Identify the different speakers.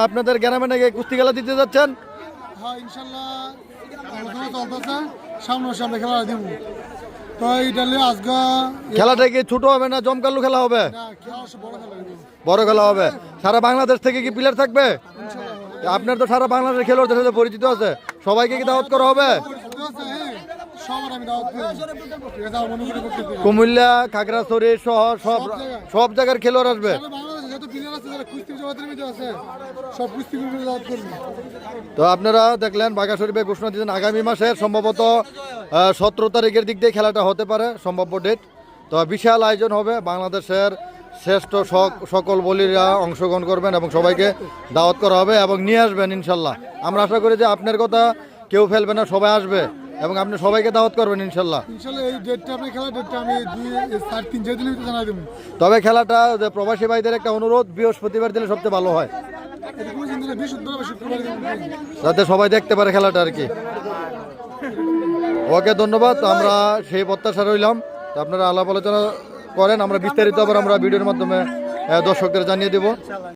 Speaker 1: আপনাদের গ্রামে নাকি কুস্তি খেলা দিতে যাচ্ছেন?
Speaker 2: হ্যাঁ ইনশাআল্লাহ আলোচনা চলতেছে, সামনে খেলা দিব। তো এইটা নিয়ে আজকে
Speaker 1: খেলাটা কি ছোট হবে না জমকালো খেলা হবে?
Speaker 2: না, খেলা বড় খেলা দিব।
Speaker 1: বড় খেলা হবে। সারা বাংলাদেশ থেকে কি প্লেয়ার থাকবে? আপনার তো সারা বাংলাদেশের খেলোয়াড়দের সাথে পরিচিত আছে, সবাইকে কি দাওয়াত করা হবে?
Speaker 2: সবার আমি দাওয়াত করি। ঠিক আছে, মনে করে করতে দিই।
Speaker 1: কুমিল্লা, খাগড়াছড়ি সহ সব জায়গার খেলোয়াড় আসবে।
Speaker 2: সারা বাংলাদেশে যত প্লেয়ার আছে যারা কুস্তি জগতের মধ্যে আছে সব কুস্তি করে দাওয়াত করব।
Speaker 1: তো আপনারা দেখলেন বাঘা শরীফে ঘোষণা দিয়েছেন আগামী মাসের সম্ভবত 17 তারিখের দিক দিয়ে খেলাটা হতে পারে সম্ভাব্য ডেট। তো বিশাল আয়োজন হবে, বাংলাদেশের শ্রেষ্ঠ সকল বলিরা অংশগ্রহণ করবেন এবং সবাইকে দাওয়াত করা হবে এবং নিয়ে আসবেন ইনশাল্লাহ। আমরা আশা করি যে আপনার কথা কেউ ফেলবে না, সবাই আসবে এবং আপনি সবাইকে দাওয়াত করবেন ইনশাল্লাহ।
Speaker 2: ইনশাআল্লাহ এই ডেটটা আপনি খেলা ডেটটা আমি 3-4 দিনের ভিতরে জানাই দেব।
Speaker 1: তবে খেলাটা যে প্রবাসী ভাইদের একটা অনুরোধ, বৃহস্পতিবার দিলে সবচেয়ে ভালো হয়,
Speaker 2: এটা কোন দিনে বৃহস্পতিবার শুক্রবার দেব।
Speaker 1: যাতে সবাই দেখতে পারে খেলাটা আর কি। ওকে, ধন্যবাদ। তো আমরা সেই প্রত্যাশা রইলাম। তো আপনারা আলাপ আলোচনা করেন, আমরা বিস্তারিত আবার আমরা ভিডিওর মাধ্যমে দর্শকদের জানিয়ে দেব।